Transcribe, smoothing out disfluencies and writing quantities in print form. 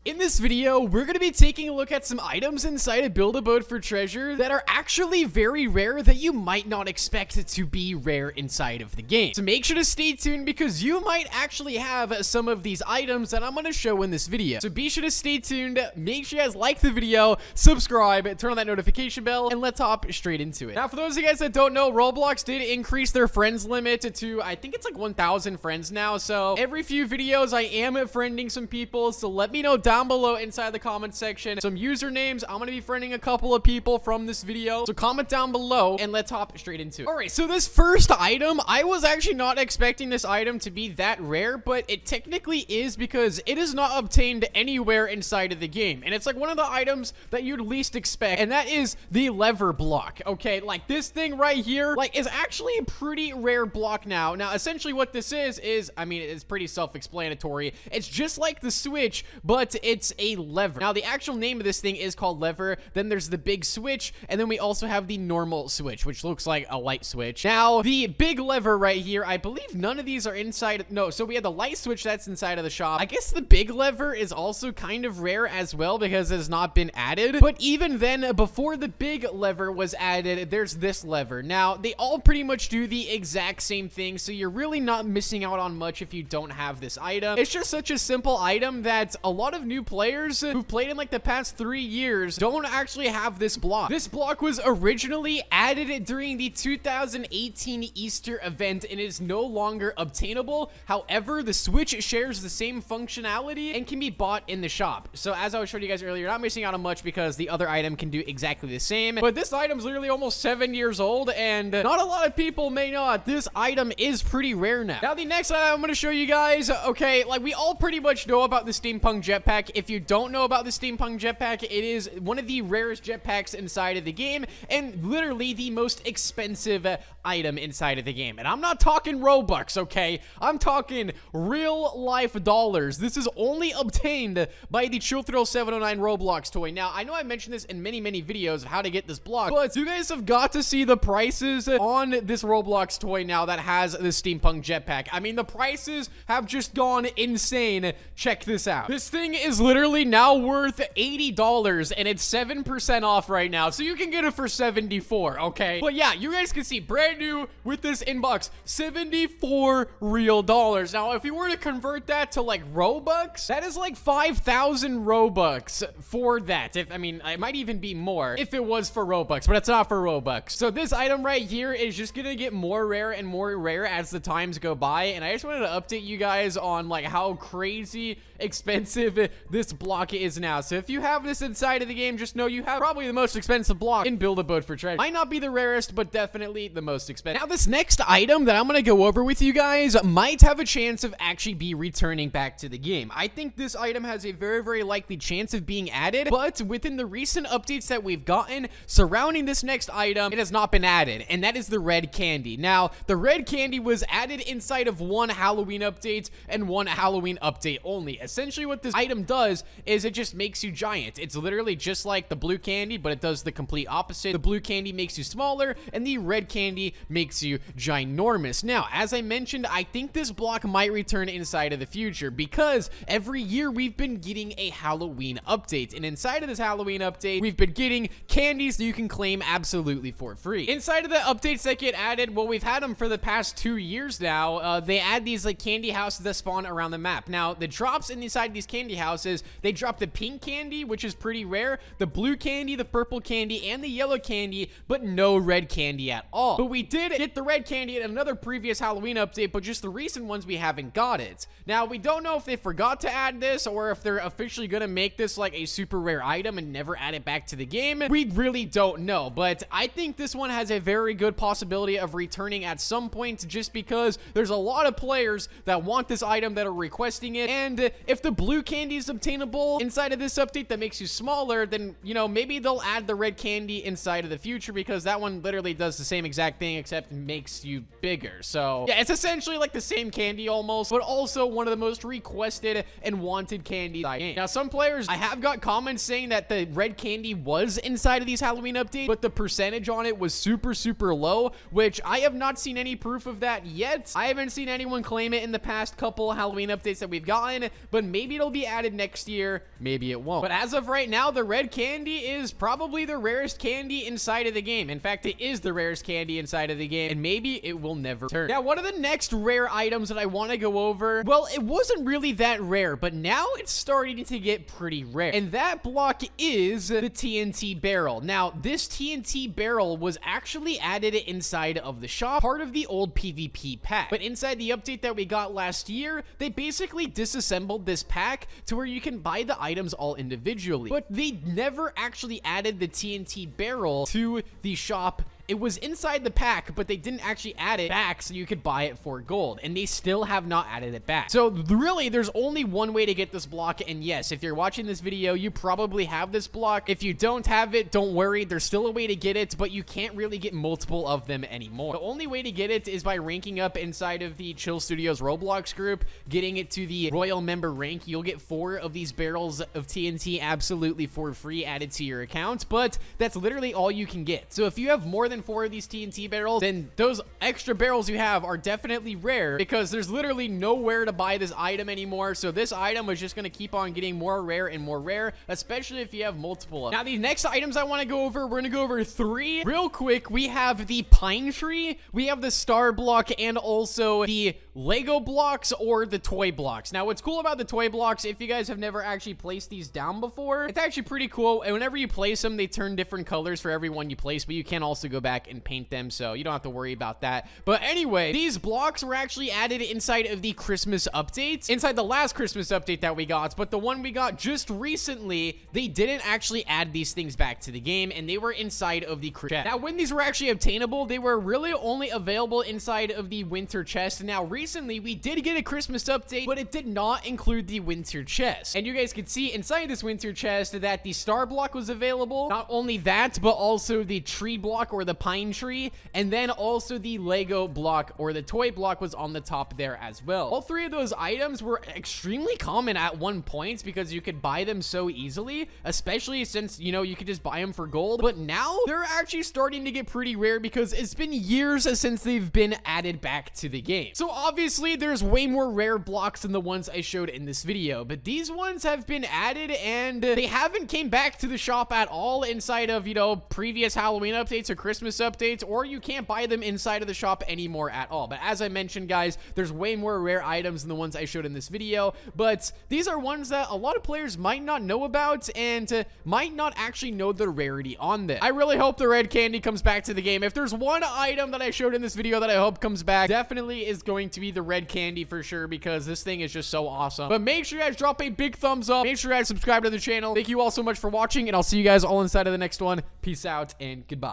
In this video, we're going to be taking a look at some items inside of Build-A-Boat for Treasure that are actually very rare that you might not expect to be rare inside of the game. So make sure to stay tuned because you might actually have some of these items that I'm going to show in this video. So be sure to stay tuned, make sure you guys like the video, subscribe, turn on that notification bell, and let's hop straight into it. Now, for those of you guys that don't know, Roblox did increase their friends limit to, I think it's like 1,000 friends now. So every few videos, I am friending some people, so let me know down below inside the comment section some usernames. I'm gonna be friending a couple of people from this video, so comment down below and let's hop straight into it. All right, so this first item, I was actually not expecting this item to be that rare, but it technically is because it is not obtained anywhere inside of the game, and it's like one of the items that you'd least expect, and that is the lever block. Okay, like this thing right here, like, is actually a pretty rare block now. Essentially what this is, I mean, it's pretty self-explanatory. It's just like the switch, but it's a lever. Now, the actual name of this thing is called lever. Then there's the big switch, and then we also have the normal switch, which looks like a light switch. Now, the big lever right here, I believe none of these are inside. No, so we have the light switch that's inside of the shop. I guess the big lever is also kind of rare as well because it has not been added. But even then, before the big lever was added, there's this lever. Now, they all pretty much do the exact same thing, so you're really not missing out on much if you don't have this item. It's just such a simple item that a lot of new players who've played in like the past 3 years don't actually have this block. This block was originally added during the 2018 Easter event and is no longer obtainable. However, the Switch shares the same functionality and can be bought in the shop. So as I was showing you guys earlier, you're not missing out on much because the other item can do exactly the same. But this item's literally almost 7 years old, and not a lot of people may know that this item is pretty rare now. Now, the next item I'm going to show you guys, okay, like we all pretty much know about the Steampunk jetpack. If you don't know about the Steampunk jetpack, it is one of the rarest jetpacks inside of the game and literally the most expensive item inside of the game. And I'm not talking Robux, okay? I'm talking real life dollars. This is only obtained by the Chill Thrill 709 Roblox toy. Now, I know I mentioned this in many videos of how to get this block, but you guys have got to see the prices on this Roblox toy now that has the Steampunk jetpack. I mean, the prices have just gone insane. Check this out. This thing is literally now worth $80 and it's 7% off right now, so you can get it for $74, okay? But yeah, you guys can see brand new with this inbox, $74 real dollars. Now, if you were to convert that to like Robux, that is like 5,000 Robux for that. I mean, it might even be more if it was for Robux, but it's not for Robux. So this item right here is just gonna get more rare and more rare as the times go by, and I just wanted to update you guys on like how crazy expensive this block is now. So if you have this inside of the game, just know you have probably the most expensive block in Build-A-Boat for Treasure. Might not be the rarest, but definitely the most expensive. Now, this next item that I'm gonna go over with you guys might have a chance of actually be returning back to the game. I think this item has a very likely chance of being added, but within the recent updates that we've gotten surrounding this next item, it has not been added, and that is the red candy. Now, the red candy was added inside of one Halloween update and one Halloween update only. Essentially, what this item does is it just makes you giant. It's literally just like the blue candy, but it does the complete opposite. The blue candy makes you smaller, and the red candy makes you ginormous. Now, as I mentioned, I think this block might return inside of the future because every year we've been getting a Halloween update, and inside of this Halloween update, we've been getting candies that you can claim absolutely for free. Inside of the updates that get added, well, we've had them for the past 2 years now. They add these like candy houses that spawn around the map. Now, the drops inside these candy houses, they drop the pink candy, which is pretty rare, the blue candy, the purple candy, and the yellow candy, but no red candy at all. But we did get the red candy in another previous Halloween update, but just the recent ones we haven't got it. Now, we don't know if they forgot to add this or if they're officially gonna make this like a super rare item and never add it back to the game. We really don't know, but I think this one has a very good possibility of returning at some point just because there's a lot of players that want this item that are requesting it, and if the blue candy is obtainable inside of this update that makes you smaller, then, you know, maybe they'll add the red candy inside of the future because that one literally does the same exact thing except makes you bigger. So yeah, it's essentially like the same candy almost, but also one of the most requested and wanted candies in the game. Now, some players, I have got comments saying that the red candy was inside of these Halloween updates, but the percentage on it was super low, which I have not seen any proof of that yet. I haven't seen anyone claim it in the past couple Halloween updates that we've gotten, but maybe it'll be added added next year, maybe it won't. But as of right now, the red candy is probably the rarest candy inside of the game. In fact, it is the rarest candy inside of the game, and maybe it will never turn. Now, one of the next rare items that I want to go over, well, it wasn't really that rare, but now it's starting to get pretty rare. And that block is the TNT barrel. Now, this TNT barrel was actually added inside of the shop, part of the old PvP pack. But inside the update that we got last year, they basically disassembled this pack to where you can buy the items all individually. But they never actually added the TNT barrel to the shop. It was inside the pack, but they didn't actually add it back so you could buy it for gold, and they still have not added it back. So really, there's only one way to get this block, and yes, if you're watching this video, you probably have this block. If you don't have it, don't worry, there's still a way to get it, but you can't really get multiple of them anymore. The only way to get it is by ranking up inside of the Chill Studios Roblox group, getting it to the Royal Member rank. You'll get 4 of these barrels of TNT absolutely for free added to your account, but that's literally all you can get. So if you have more than 4 of these TNT barrels, then those extra barrels you have are definitely rare because there's literally nowhere to buy this item anymore. So this item is just going to keep on getting more rare and more rare, especially if you have multiple of them. Now, these next items I want to go over, we're going to go over 3 real quick. We have the pine tree, we have the star block, and also the Lego blocks or the toy blocks. Now, what's cool about the toy blocks, if you guys have never actually placed these down before, it's actually pretty cool. And whenever you place them, they turn different colors for every one you place, but you can also go back and paint them, so you don't have to worry about that. But anyway, these blocks were actually added inside of the Christmas update, inside the last Christmas update that we got, but the one we got just recently, they didn't actually add these things back to the game, and they were inside of the chest. Now, when these were actually obtainable, they were really only available inside of the winter chest. Now, recently, we did get a Christmas update, but it did not include the winter chest. And you guys could see inside this winter chest that the star block was available. Not only that, but also the tree block or the pine tree, and then also the Lego block or the toy block was on the top there as well. All 3 of those items were extremely common at one point because you could buy them so easily, especially since, you know, you could just buy them for gold. But now they're actually starting to get pretty rare because it's been years since they've been added back to the game. So obviously there's way more rare blocks than the ones I showed in this video, but these ones have been added and they haven't came back to the shop at all inside of, you know, previous Halloween updates or Christmas updates, or you can't buy them inside of the shop anymore at all. But as I mentioned, guys, there's way more rare items than the ones I showed in this video, but these are ones that a lot of players might not know about and might not actually know the rarity on them. I really hope the red candy comes back to the game. If there's one item that I showed in this video that I hope comes back, definitely is going to be the red candy for sure, because this thing is just so awesome. But make sure you guys drop a big thumbs up. Make sure you guys subscribe to the channel. Thank you all so much for watching, and I'll see you guys all inside of the next one. Peace out and goodbye.